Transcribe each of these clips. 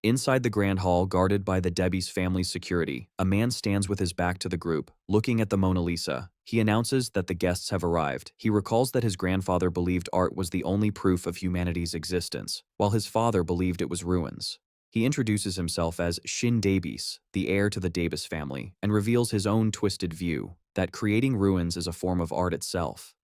Inside the grand hall guarded by the Debbie's family's security, a man stands with his back to the group, looking at the Mona Lisa. He announces that the guests have arrived. He recalls that his grandfather believed art was the only proof of humanity's existence, while his father believed it was ruins. He introduces himself as Shin Davies, the heir to the Davis family, and reveals his own twisted view, that creating ruins is a form of art itself.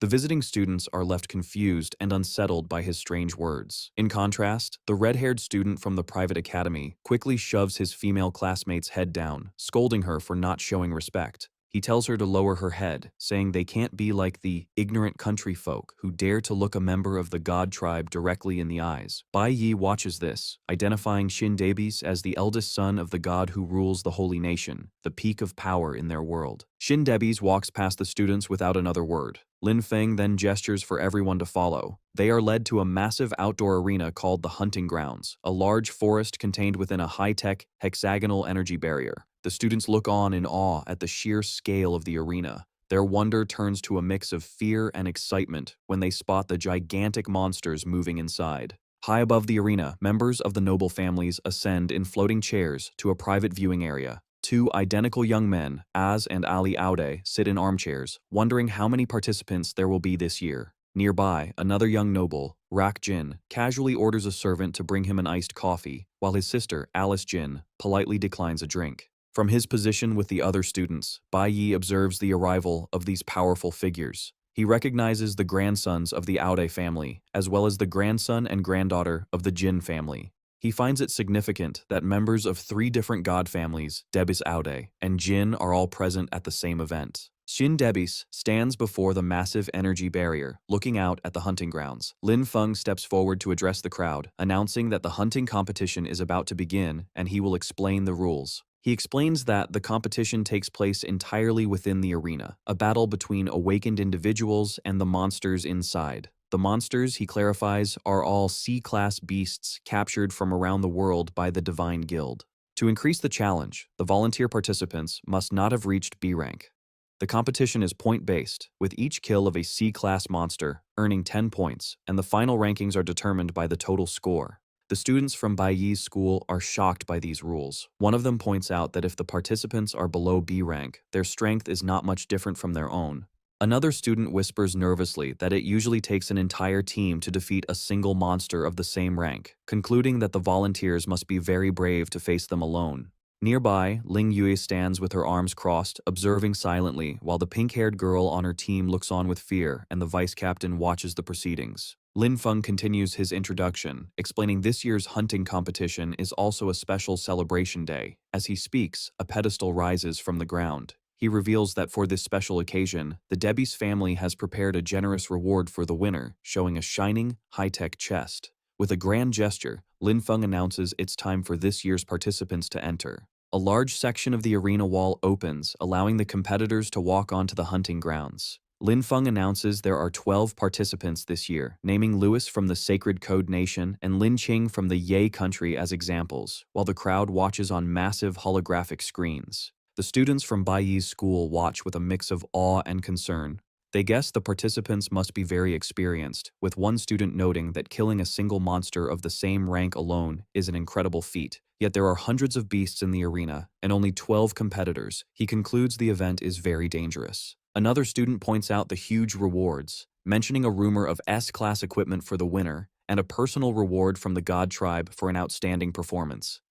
The visiting students are left confused and unsettled by his strange words. In contrast, the red-haired student from the private academy quickly shoves his female classmate's head down, scolding her for not showing respect. He tells her to lower her head, saying they can't be like the ignorant country folk who dare to look a member of the god tribe directly in the eyes. Bai Yi watches this, identifying Shin Davies as the eldest son of the god who rules the holy nation, the peak of power in their world. Shin Davies walks past the students without another word. Lin Feng then gestures for everyone to follow. They are led to a massive outdoor arena called the Hunting Grounds, a large forest contained within a high-tech, hexagonal energy barrier. The students look on in awe at the sheer scale of the arena. Their wonder turns to a mix of fear and excitement when they spot the gigantic monsters moving inside. High above the arena, members of the noble families ascend in floating chairs to a private viewing area. Two identical young men, Az and Ali Aude, sit in armchairs, wondering how many participants there will be this year. Nearby, another young noble, Rak Jin, casually orders a servant to bring him an iced coffee, while his sister, Alice Jin, politely declines a drink. From his position with the other students, Bai Yi observes the arrival of these powerful figures. He recognizes the grandsons of the Aude family, as well as the grandson and granddaughter of the Jin family. He finds it significant that members of three different god families, Debis Aude and Jin, are all present at the same event. Shin Debis stands before the massive energy barrier, looking out at the hunting grounds. Lin Feng steps forward to address the crowd, announcing that the hunting competition is about to begin and he will explain the rules. He explains that the competition takes place entirely within the arena, a battle between awakened individuals and the monsters inside. The monsters, he clarifies, are all C-class beasts captured from around the world by the Divine Guild. To increase the challenge, the volunteer participants must not have reached B rank. The competition is point-based, with each kill of a C-class monster earning 10 points, and the final rankings are determined by the total score. The students from Bai Yi's school are shocked by these rules. One of them points out that if the participants are below B rank, their strength is not much different from their own. Another student whispers nervously that it usually takes an entire team to defeat a single monster of the same rank, concluding that the volunteers must be very brave to face them alone. Nearby, Ling Yue stands with her arms crossed, observing silently, while the pink-haired girl on her team looks on with fear and the vice-captain watches the proceedings. Lin Feng continues his introduction, explaining this year's hunting competition is also a special celebration day. As he speaks, a pedestal rises from the ground. He reveals that for this special occasion, the Debbie's family has prepared a generous reward for the winner, showing a shining, high-tech chest. With a grand gesture, Lin Feng announces it's time for this year's participants to enter. A large section of the arena wall opens, allowing the competitors to walk onto the hunting grounds. Lin Feng announces there are 12 participants this year, naming Louis from the Sacred Code Nation and Lin Qing from the Ye country as examples, while the crowd watches on massive holographic screens. The students from Bai Yi's school watch with a mix of awe and concern. They guess the participants must be very experienced, with one student noting that killing a single monster of the same rank alone is an incredible feat. Yet there are hundreds of beasts in the arena, and only 12 competitors. He concludes the event is very dangerous. Another student points out the huge rewards, mentioning a rumor of S-class equipment for the winner and a personal reward from the God Tribe for an outstanding performance.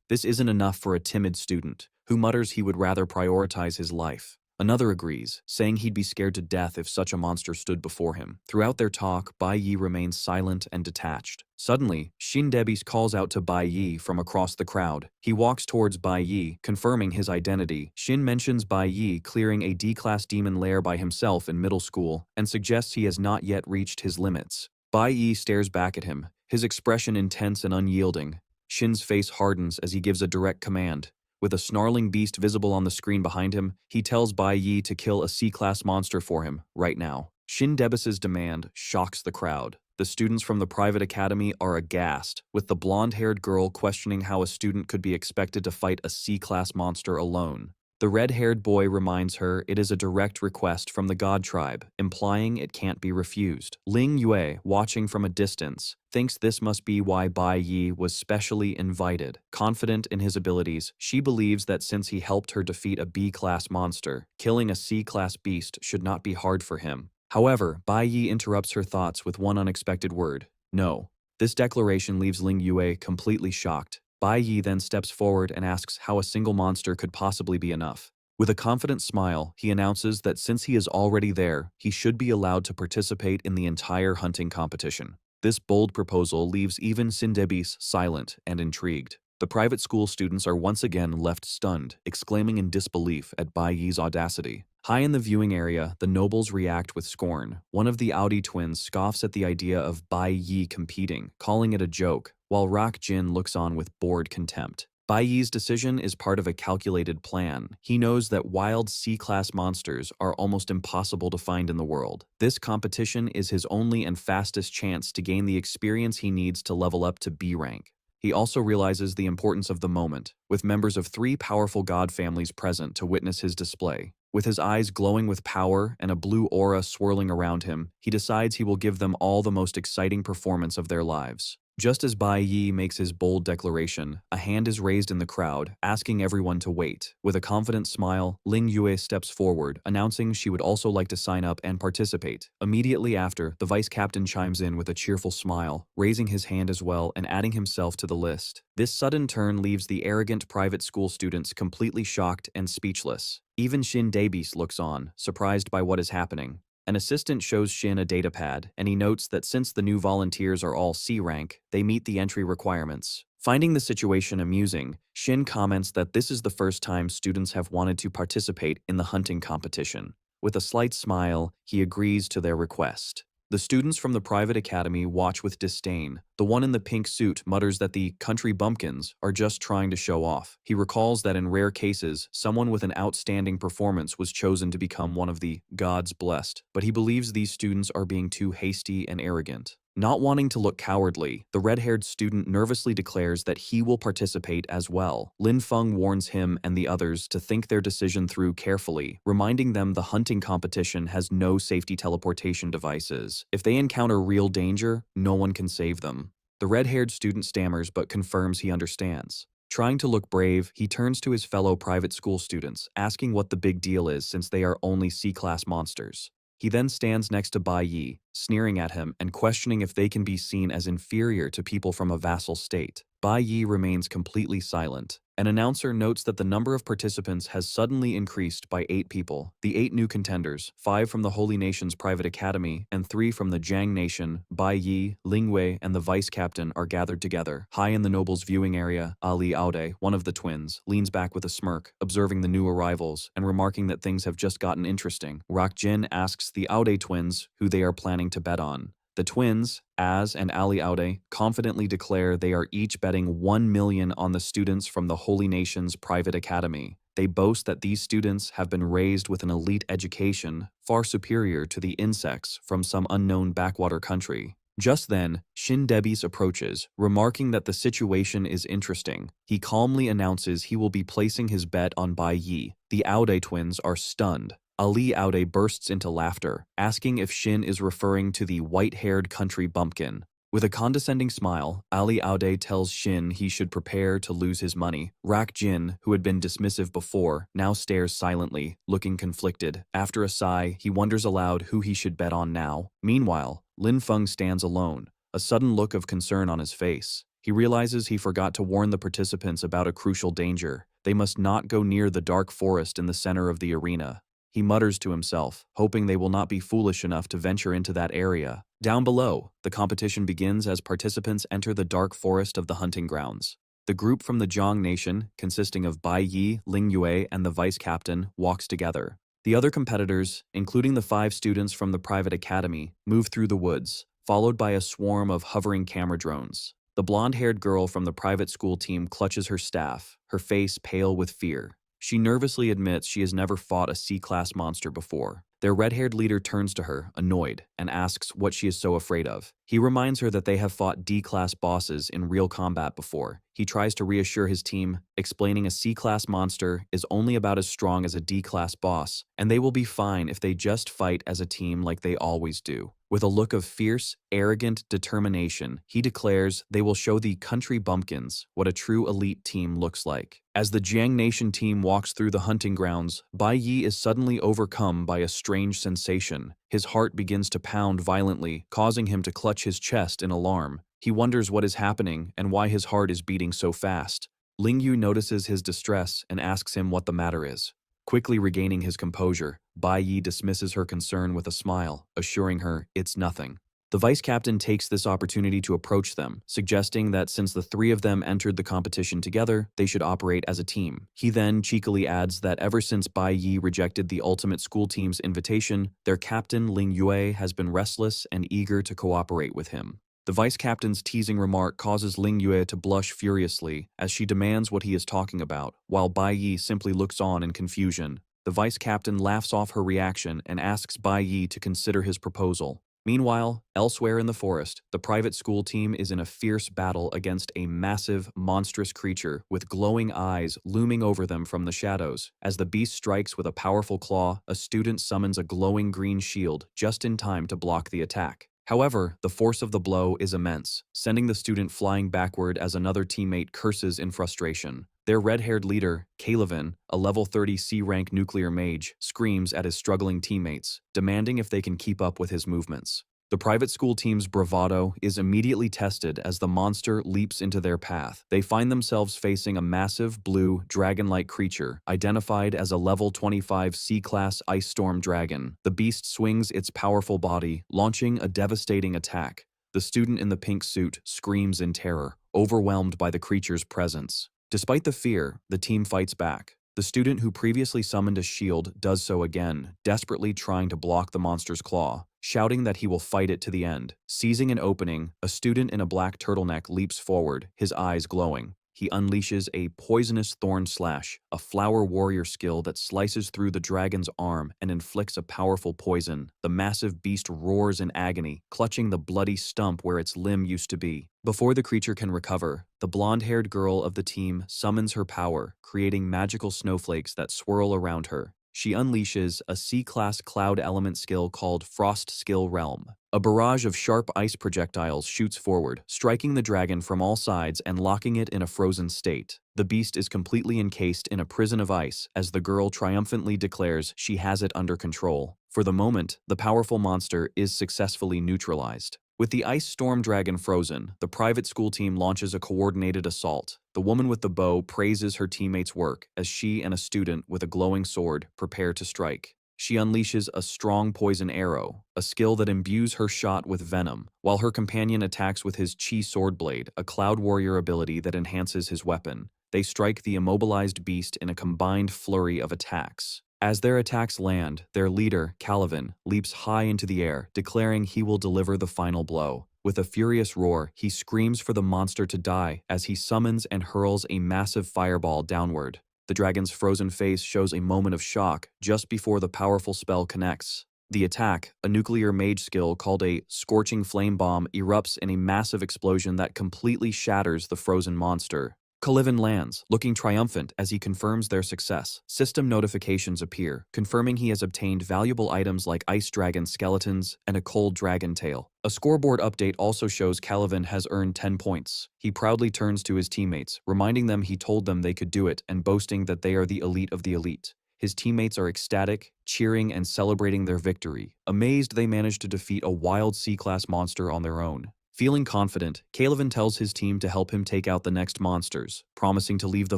This isn't enough for a timid student, who mutters he would rather prioritize his life. Another agrees, saying he'd be scared to death if such a monster stood before him. Throughout their talk, Bai Yi remains silent and detached. Suddenly, Shin Debis calls out to Bai Yi from across the crowd. He walks towards Bai Yi, confirming his identity. Shin mentions Bai Yi clearing a D-class demon lair by himself in middle school and suggests he has not yet reached his limits. Bai Yi stares back at him, his expression intense and unyielding. Shin's face hardens as he gives a direct command. With a snarling beast visible on the screen behind him, he tells Bai Yi to kill a C-class monster for him, right now. Shin Debis's demand shocks the crowd. The students from the private academy are aghast, with the blonde-haired girl questioning how a student could be expected to fight a C-class monster alone. The red-haired boy reminds her it is a direct request from the god tribe, implying it can't be refused. Ling Yue, watching from a distance, thinks this must be why Bai Yi was specially invited. Confident in his abilities, she believes that since he helped her defeat a B-class monster, killing a C-class beast should not be hard for him. However, Bai Yi interrupts her thoughts with one unexpected word: no. This declaration leaves Ling Yue completely shocked. Bai Yi then steps forward and asks how a single monster could possibly be enough. With a confident smile, he announces that since he is already there, he should be allowed to participate in the entire hunting competition. This bold proposal leaves even Sindebis silent and intrigued. The private school students are once again left stunned, exclaiming in disbelief at Bai Yi's audacity. High in the viewing area, the nobles react with scorn. One of the Audi twins scoffs at the idea of Bai Yi competing, calling it a joke, while Rock Jin looks on with bored contempt. Bai Yi's decision is part of a calculated plan. He knows that wild C-class monsters are almost impossible to find in the world. This competition is his only and fastest chance to gain the experience he needs to level up to B rank. He also realizes the importance of the moment, with members of 3 powerful god families present to witness his display. With his eyes glowing with power and a blue aura swirling around him, he decides he will give them all the most exciting performance of their lives. Just as Bai Yi makes his bold declaration, a hand is raised in the crowd, asking everyone to wait. With a confident smile, Ling Yue steps forward, announcing she would also like to sign up and participate. Immediately after, the vice captain chimes in with a cheerful smile, raising his hand as well and adding himself to the list. This sudden turn leaves the arrogant private school students completely shocked and speechless. Even Shin Daebis looks on, surprised by what is happening. An assistant shows Shin a datapad, and he notes that since the new volunteers are all C rank, they meet the entry requirements. Finding the situation amusing, Shin comments that this is the first time students have wanted to participate in the hunting competition. With a slight smile, he agrees to their request. The students from the private academy watch with disdain. The one in the pink suit mutters that the country bumpkins are just trying to show off. He recalls that in rare cases, someone with an outstanding performance was chosen to become one of the gods blessed, but he believes these students are being too hasty and arrogant. Not wanting to look cowardly, the red-haired student nervously declares that he will participate as well. Lin Feng warns him and the others to think their decision through carefully, reminding them the hunting competition has no safety teleportation devices. If they encounter real danger, no one can save them. The red-haired student stammers but confirms he understands. Trying to look brave, he turns to his fellow private school students, asking what the big deal is since they are only C-class monsters. He then stands next to Bai Yi, sneering at him and questioning if they can be seen as inferior to people from a vassal state. Bai Yi remains completely silent. An announcer notes that the number of participants has suddenly increased by 8 people. The 8 new contenders, 5 from the Holy Nation's private academy and 3 from the Jiang Nation, Bai Yi, Ling Wei, and the vice captain are gathered together. High in the nobles' viewing area, Ali Aude, one of the twins, leans back with a smirk, observing the new arrivals and remarking that things have just gotten interesting. Rock Jin asks the Aude twins who they are planning to bet on. The twins, Az and Ali Aude, confidently declare they are each betting 1 million on the students from the Holy Nation's private academy. They boast that these students have been raised with an elite education far superior to the insects from some unknown backwater country. Just then, Shin Daebis approaches, remarking that the situation is interesting. He calmly announces he will be placing his bet on Bai Yi. The Aude twins are stunned. Ali Aude bursts into laughter, asking if Shin is referring to the white-haired country bumpkin. With a condescending smile, Ali Aude tells Shin he should prepare to lose his money. Rak Jin, who had been dismissive before, now stares silently, looking conflicted. After a sigh, he wonders aloud who he should bet on now. Meanwhile, Lin Feng stands alone, a sudden look of concern on his face. He realizes he forgot to warn the participants about a crucial danger. They must not go near the dark forest in the center of the arena. He mutters to himself, hoping they will not be foolish enough to venture into that area. Down below, the competition begins as participants enter the dark forest of the hunting grounds. The group from the Jiang Nation, consisting of Bai Yi, Ling Yue, and the vice captain, walks together. The other competitors, including the 5 students from the private academy, move through the woods, followed by a swarm of hovering camera drones. The blonde-haired girl from the private school team clutches her staff, her face pale with fear. She nervously admits she has never fought a C-class monster before. Their red-haired leader turns to her, annoyed, and asks what she is so afraid of. He reminds her that they have fought D-class bosses in real combat before. He tries to reassure his team, explaining a C-class monster is only about as strong as a D-class boss, and they will be fine if they just fight as a team like they always do. With a look of fierce, arrogant determination, he declares they will show the country bumpkins what a true elite team looks like. As the Jiang Nation team walks through the hunting grounds, Bai Yi is suddenly overcome by a strange sensation. His heart begins to pound violently, causing him to clutch his chest in alarm. He wonders what is happening and why his heart is beating so fast. Ling Yu notices his distress and asks him what the matter is. Quickly regaining his composure, Bai Yi dismisses her concern with a smile, assuring her it's nothing. The vice captain takes this opportunity to approach them, suggesting that since the three of them entered the competition together, they should operate as a team. He then cheekily adds that ever since Bai Yi rejected the ultimate school team's invitation, their captain Ling Yue has been restless and eager to cooperate with him. The vice captain's teasing remark causes Ling Yue to blush furiously as she demands what he is talking about, while Bai Yi simply looks on in confusion. The vice captain laughs off her reaction and asks Bai Yi to consider his proposal. Meanwhile, elsewhere in the forest, the private school team is in a fierce battle against a massive, monstrous creature with glowing eyes looming over them from the shadows. As the beast strikes with a powerful claw, a student summons a glowing green shield just in time to block the attack. However, the force of the blow is immense, sending the student flying backward as another teammate curses in frustration. Their red-haired leader, Calvin, a level 30 C-rank nuclear mage, screams at his struggling teammates, demanding if they can keep up with his movements. The private school team's bravado is immediately tested as the monster leaps into their path. They find themselves facing a massive, blue, dragon-like creature, identified as a level 25 C-class ice storm dragon. The beast swings its powerful body, launching a devastating attack. The student in the pink suit screams in terror, overwhelmed by the creature's presence. Despite the fear, the team fights back. The student who previously summoned a shield does so again, desperately trying to block the monster's claw, shouting that he will fight it to the end. Seizing an opening, a student in a black turtleneck leaps forward, his eyes glowing. He unleashes a poisonous thorn slash, a flower warrior skill that slices through the dragon's arm and inflicts a powerful poison. The massive beast roars in agony, clutching the bloody stump where its limb used to be. Before the creature can recover, the blonde-haired girl of the team summons her power, creating magical snowflakes that swirl around her. She unleashes a C-class cloud element skill called Frost Skill Realm. A barrage of sharp ice projectiles shoots forward, striking the dragon from all sides and locking it in a frozen state. The beast is completely encased in a prison of ice as the girl triumphantly declares she has it under control. For the moment, the powerful monster is successfully neutralized. With the ice storm dragon frozen, the private school team launches a coordinated assault. The woman with the bow praises her teammates' work as she and a student with a glowing sword prepare to strike. She unleashes a strong poison arrow, a skill that imbues her shot with venom, while her companion attacks with his chi sword blade, a cloud warrior ability that enhances his weapon. They strike the immobilized beast in a combined flurry of attacks. As their attacks land, their leader, Calvin, leaps high into the air, declaring he will deliver the final blow. With a furious roar, he screams for the monster to die as he summons and hurls a massive fireball downward. The dragon's frozen face shows a moment of shock just before the powerful spell connects. The attack, a nuclear mage skill called a scorching flame bomb, erupts in a massive explosion that completely shatters the frozen monster. Calvin lands, looking triumphant as he confirms their success. System notifications appear, confirming he has obtained valuable items like ice dragon skeletons and a cold dragon tail. A scoreboard update also shows Calvin has earned 10 points. He proudly turns to his teammates, reminding them he told them they could do it and boasting that they are the elite of the elite. His teammates are ecstatic, cheering and celebrating their victory, amazed they managed to defeat a wild C-class monster on their own. Feeling confident, Calvin tells his team to help him take out the next monsters, promising to leave the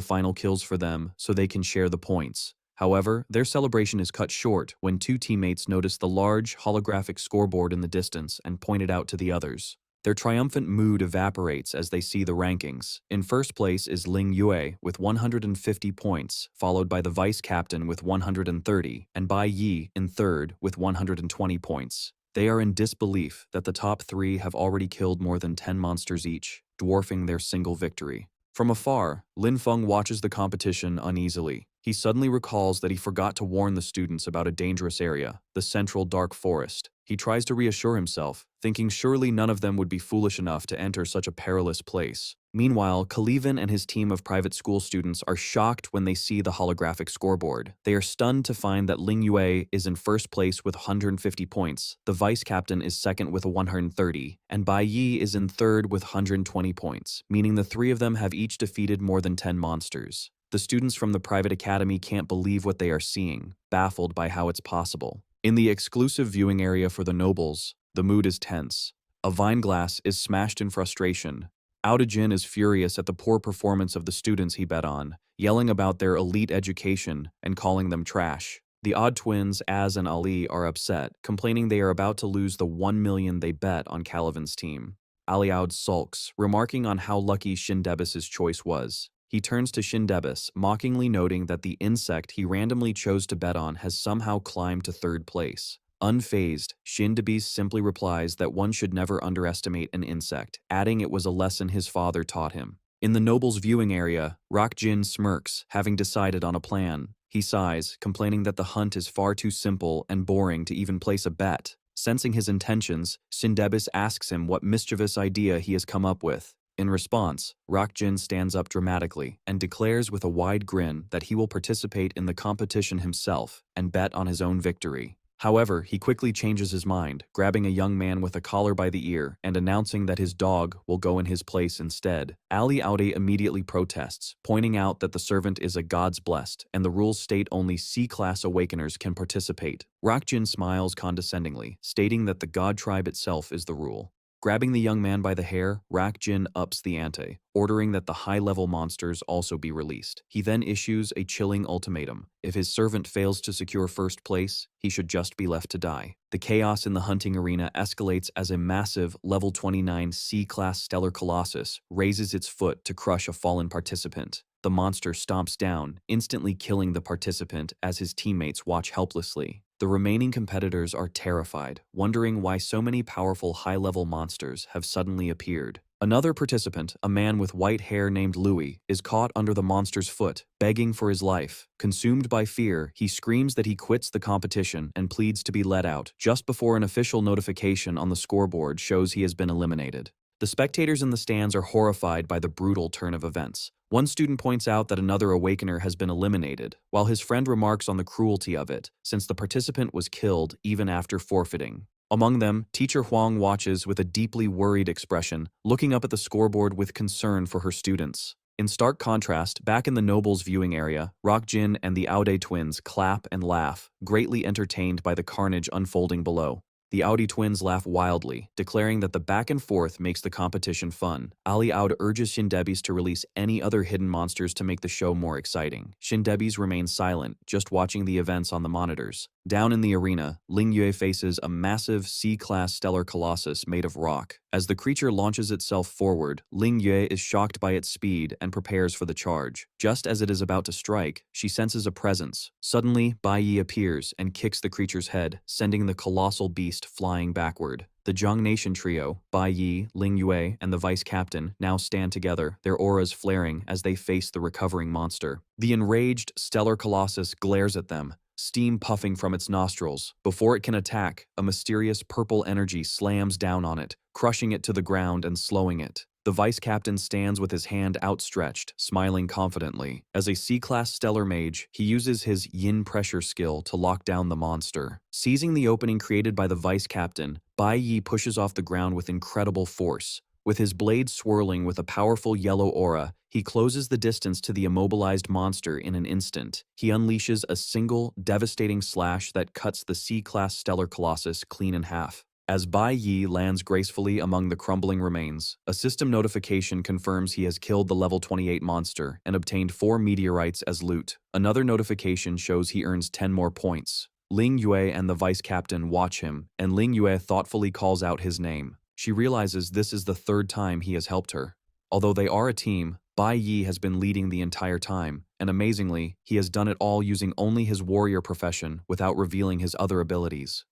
final kills for them so they can share the points. However, their celebration is cut short when two teammates notice the large, holographic scoreboard in the distance and point it out to the others. Their triumphant mood evaporates as they see the rankings. In first place is Ling Yue with 150 points, followed by the vice captain with 130, and Bai Yi in third with 120 points. They are in disbelief that the top three have already killed more than 10 monsters each, dwarfing their single victory. From afar, Lin Feng watches the competition uneasily. He suddenly recalls that he forgot to warn the students about a dangerous area, the central dark forest. He tries to reassure himself, thinking surely none of them would be foolish enough to enter such a perilous place. Meanwhile, Kalevin and his team of private school students are shocked when they see the holographic scoreboard. They are stunned to find that Ling Yue is in first place with 150 points, the vice captain is second with 130, and Bai Yi is in third with 120 points, meaning the three of them have each defeated more than 10 monsters. The students from the private academy can't believe what they are seeing, baffled by how it's possible. In the exclusive viewing area for the nobles, the mood is tense. A vine glass is smashed in frustration. Audijin is furious at the poor performance of the students he bet on, yelling about their elite education and calling them trash. The odd twins, Az and Ali, are upset, complaining they are about to lose the 1 million they bet on Calivan's team. Aliaud sulks, remarking on how lucky Shindebis's choice was. He turns to Shindebis, mockingly noting that the insect he randomly chose to bet on has somehow climbed to third place. Unfazed, Shindebis simply replies that one should never underestimate an insect, adding it was a lesson his father taught him. In the nobles' viewing area, Rakjin smirks, having decided on a plan. He sighs, complaining that the hunt is far too simple and boring to even place a bet. Sensing his intentions, Shindebis asks him what mischievous idea he has come up with. In response, Rakjin stands up dramatically and declares with a wide grin that he will participate in the competition himself and bet on his own victory. However, he quickly changes his mind, grabbing a young man with a collar by the ear and announcing that his dog will go in his place instead. Ali Aude immediately protests, pointing out that the servant is a God's blessed and the rules state only C-class awakeners can participate. Rakjin smiles condescendingly, stating that the God tribe itself is the rule. Grabbing the young man by the hair, Rakjin ups the ante, ordering that the high-level monsters also be released. He then issues a chilling ultimatum. If his servant fails to secure first place, he should just be left to die. The chaos in the hunting arena escalates as a massive, level 29 C-class stellar colossus raises its foot to crush a fallen participant. The monster stomps down, instantly killing the participant as his teammates watch helplessly. The remaining competitors are terrified, wondering why so many powerful high-level monsters have suddenly appeared. Another participant, a man with white hair named Louis, is caught under the monster's foot, begging for his life. Consumed by fear, he screams that he quits the competition and pleads to be let out, just before an official notification on the scoreboard shows he has been eliminated. The spectators in the stands are horrified by the brutal turn of events. One student points out that another awakener has been eliminated, while his friend remarks on the cruelty of it, since the participant was killed even after forfeiting. Among them, Teacher Huang watches with a deeply worried expression, looking up at the scoreboard with concern for her students. In stark contrast, back in the nobles' viewing area, Rakjin and the Aude twins clap and laugh, greatly entertained by the carnage unfolding below. The Audi twins laugh wildly, declaring that the back and forth makes the competition fun. Ali Aud urges Shindebis to release any other hidden monsters to make the show more exciting. Shindebis remains silent, just watching the events on the monitors. Down in the arena, Ling Yue faces a massive C-class stellar colossus made of rock. As the creature launches itself forward, Ling Yue is shocked by its speed and prepares for the charge. Just as it is about to strike, she senses a presence. Suddenly, Bai Yi appears and kicks the creature's head, sending the colossal beast flying backward. The Zhang Nation trio, Bai Yi, Ling Yue, and the vice captain, now stand together, their auras flaring as they face the recovering monster. The enraged stellar colossus glares at them, steam puffing from its nostrils. Before it can attack, a mysterious purple energy slams down on it, crushing it to the ground and slowing it. The vice captain stands with his hand outstretched, smiling confidently. As a C-class stellar mage, he uses his yin pressure skill to lock down the monster. Seizing the opening created by the vice captain, Bai Yi pushes off the ground with incredible force. With his blade swirling with a powerful yellow aura, he closes the distance to the immobilized monster in an instant. He unleashes a single, devastating slash that cuts the C-class stellar colossus clean in half. As Bai Yi lands gracefully among the crumbling remains, a system notification confirms he has killed the level 28 monster and obtained 4 meteorites as loot. Another notification shows he earns 10 more points. Ling Yue and the vice captain watch him, and Ling Yue thoughtfully calls out his name. She realizes this is the 3rd time he has helped her. Although they are a team, Bai Yi has been leading the entire time, and amazingly, he has done it all using only his warrior profession without revealing his other abilities.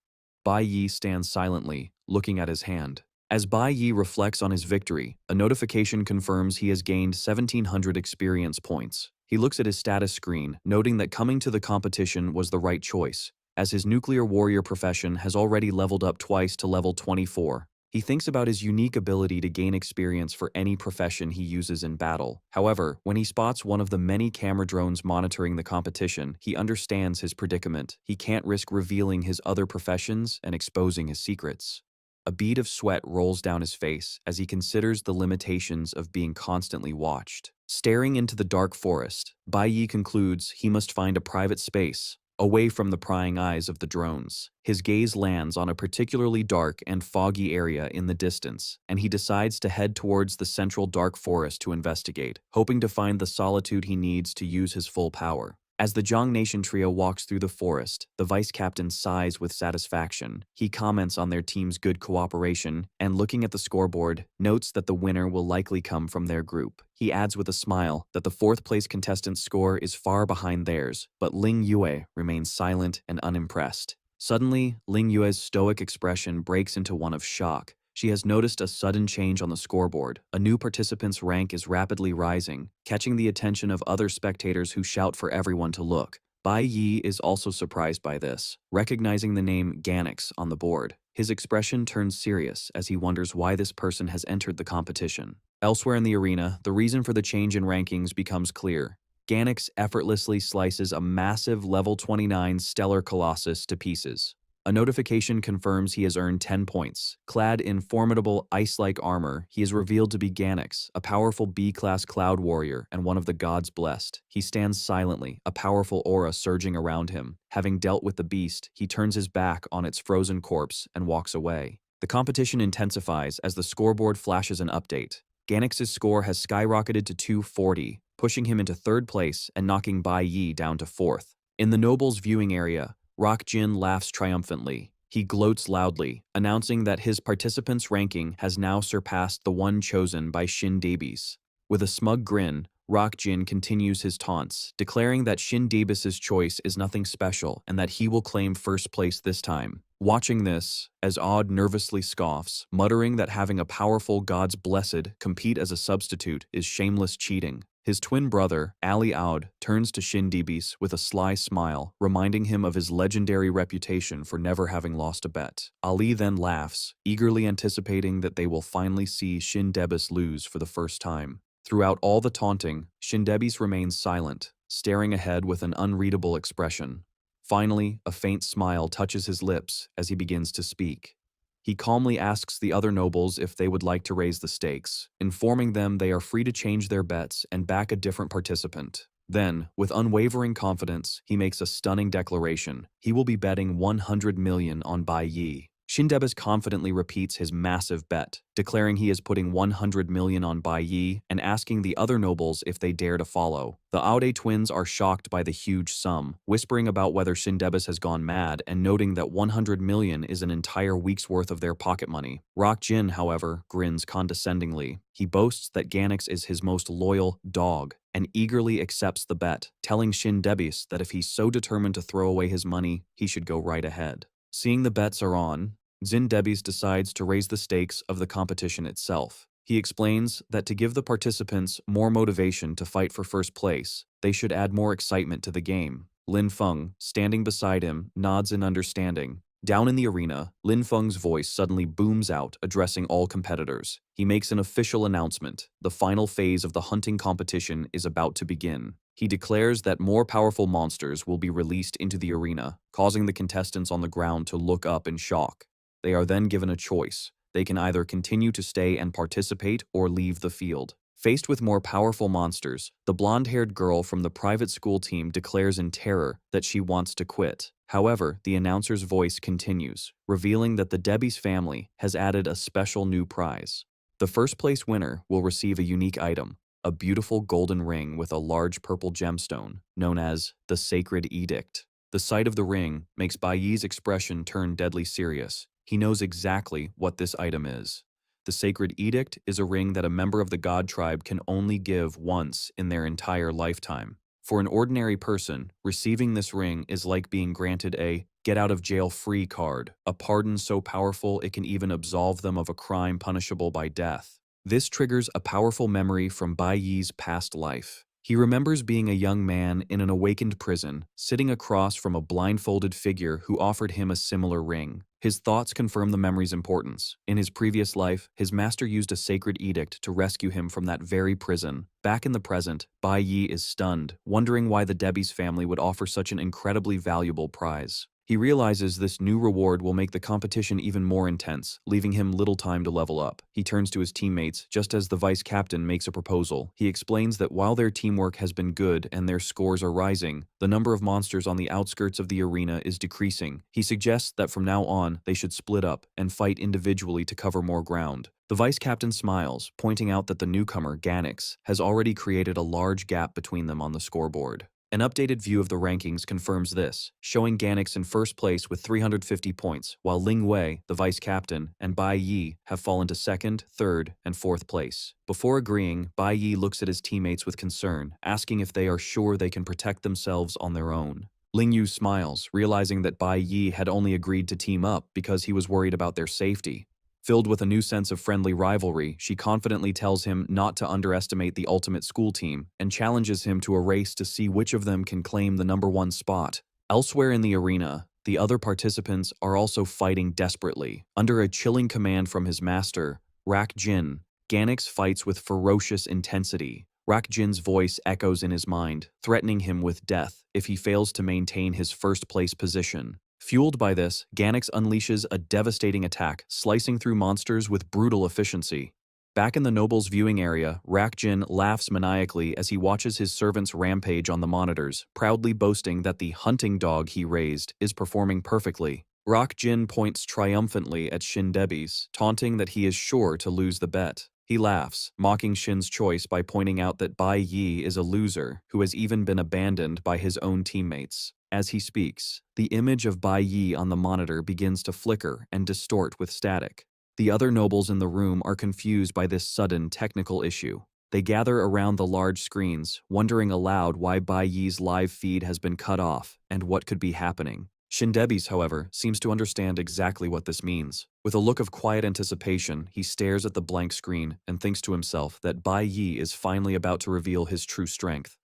Bai Yi stands silently, looking at his hand. As Bai Yi reflects on his victory, a notification confirms he has gained 1,700 experience points. He looks at his status screen, noting that coming to the competition was the right choice. as his nuclear warrior profession has already leveled up twice to level 24. He thinks about his unique ability to gain experience for any profession he uses in battle. However, when he spots one of the many camera drones monitoring the competition, he understands his predicament. He can't risk revealing his other professions and exposing his secrets. A bead of sweat rolls down his face as he considers the limitations of being constantly watched. Staring into the dark forest, Bai Yi concludes he must find a private space, away from the prying eyes of the drones. His gaze lands on a particularly dark and foggy area in the distance, and he decides to head towards the central dark forest to investigate, hoping to find the solitude he needs to use his full power. As the Zhang Nation trio walks through the forest, the vice captain sighs with satisfaction. He comments on their team's good cooperation and, looking at the scoreboard, notes that the winner will likely come from their group. He adds with a smile that the fourth-place contestant's score is far behind theirs, but Ling Yue remains silent and unimpressed. Suddenly, Ling Yue's stoic expression breaks into one of shock. She has noticed a sudden change on the scoreboard. A new participant's rank is rapidly rising, catching the attention of other spectators who shout for everyone to look. Bai Yi is also surprised by this, recognizing the name Ganix on the board. His expression turns serious as he wonders why this person has entered the competition. Elsewhere in the arena, the reason for the change in rankings becomes clear. Ganix effortlessly slices a massive level 29 stellar colossus to pieces. A notification confirms he has earned 10 points. Clad in formidable ice-like armor, he is revealed to be Ganix, a powerful B-class cloud warrior and one of the gods blessed. He stands silently, a powerful aura surging around him. Having dealt with the beast, he turns his back on its frozen corpse and walks away. The competition intensifies as the scoreboard flashes an update. Ganix's score has skyrocketed to 240, pushing him into third place and knocking Bai Yi down to fourth. In the nobles' viewing area, Rock Jin laughs triumphantly. He gloats loudly, announcing that his participant's ranking has now surpassed the one chosen by Shin Dabies. With a smug grin, Rock Jin continues his taunts, declaring that Shin Dabies' choice is nothing special and that he will claim first place this time. Watching this, as Odd nervously scoffs, muttering that having a powerful God's blessed compete as a substitute is shameless cheating. His twin brother, Ali Aud, turns to Shin Dabies with a sly smile, reminding him of his legendary reputation for never having lost a bet. Ali then laughs, eagerly anticipating that they will finally see Shin Dabies lose for the first time. Throughout all the taunting, Shin Dabies remains silent, staring ahead with an unreadable expression. Finally, a faint smile touches his lips as he begins to speak. He calmly asks the other nobles if they would like to raise the stakes, informing them they are free to change their bets and back a different participant. Then, with unwavering confidence, he makes a stunning declaration. He will be betting 100 million on Bai Yi. Shin Dabies confidently repeats his massive bet, declaring he is putting 100 million on Bai Yi and asking the other nobles if they dare to follow. The Aude twins are shocked by the huge sum, whispering about whether Shin Dabies has gone mad and noting that 100 million is an entire week's worth of their pocket money. Rock Jin, however, grins condescendingly. He boasts that Ganix is his most loyal dog and eagerly accepts the bet, telling Shin Dabies that if he's so determined to throw away his money, he should go right ahead. Seeing the bets are on, Shin Dabies decides to raise the stakes of the competition itself. He explains that to give the participants more motivation to fight for first place, they should add more excitement to the game. Lin Feng, standing beside him, nods in understanding. Down in the arena, Lin Feng's voice suddenly booms out, addressing all competitors. He makes an official announcement. The final phase of the hunting competition is about to begin. He declares that more powerful monsters will be released into the arena, causing the contestants on the ground to look up in shock. They are then given a choice. They can either continue to stay and participate or leave the field. Faced with more powerful monsters, the blonde-haired girl from the private school team declares in terror that she wants to quit. However, the announcer's voice continues, revealing that the Dabies family has added a special new prize. The first-place winner will receive a unique item, a beautiful golden ring with a large purple gemstone, known as the Sacred Edict. The sight of the ring makes Bai Yi's expression turn deadly serious. He knows exactly what this item is. The Sacred Edict is a ring that a member of the God tribe can only give once in their entire lifetime. For an ordinary person, receiving this ring is like being granted a get-out-of-jail-free card, a pardon so powerful it can even absolve them of a crime punishable by death. This triggers a powerful memory from Bai Yi's past life. He remembers being a young man in an awakened prison, sitting across from a blindfolded figure who offered him a similar ring. His thoughts confirm the memory's importance. In his previous life, his master used a sacred edict to rescue him from that very prison. Back in the present, Bai Yi is stunned, wondering why the Debbie's family would offer such an incredibly valuable prize. He realizes this new reward will make the competition even more intense, leaving him little time to level up. He turns to his teammates just as the vice captain makes a proposal. He explains that while their teamwork has been good and their scores are rising, the number of monsters on the outskirts of the arena is decreasing. He suggests that from now on, they should split up and fight individually to cover more ground. The vice captain smiles, pointing out that the newcomer, Ganix, has already created a large gap between them on the scoreboard. An updated view of the rankings confirms this, showing Ganix in first place with 350 points, while Ling Wei, the vice captain, and Bai Yi have fallen to second, third, and fourth place. Before agreeing, Bai Yi looks at his teammates with concern, asking if they are sure they can protect themselves on their own. Ling Yu smiles, realizing that Bai Yi had only agreed to team up because he was worried about their safety. Filled with a new sense of friendly rivalry, she confidently tells him not to underestimate the ultimate school team and challenges him to a race to see which of them can claim the #1 spot. Elsewhere in the arena, the other participants are also fighting desperately. Under a chilling command from his master, Rak Jin, Ganix fights with ferocious intensity. Rak Jin's voice echoes in his mind, threatening him with death if he fails to maintain his first-place position. Fueled by this, Ganix unleashes a devastating attack, slicing through monsters with brutal efficiency. Back in the noble's viewing area, Rakjin laughs maniacally as he watches his servants rampage on the monitors, proudly boasting that the hunting dog he raised is performing perfectly. Rakjin points triumphantly at Shin Debi's, taunting that he is sure to lose the bet. He laughs, mocking Shin's choice by pointing out that Bai Yi is a loser who has even been abandoned by his own teammates. As he speaks, the image of Bai Yi on the monitor begins to flicker and distort with static. The other nobles in the room are confused by this sudden technical issue. They gather around the large screens, wondering aloud why Bai Yi's live feed has been cut off and what could be happening. Shindebi's, however, seems to understand exactly what this means. With a look of quiet anticipation, he stares at the blank screen and thinks to himself that Bai Yi is finally about to reveal his true strength.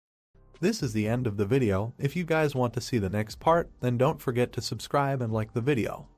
This is the end of the video. If you guys want to see the next part, then don't forget to subscribe and like the video.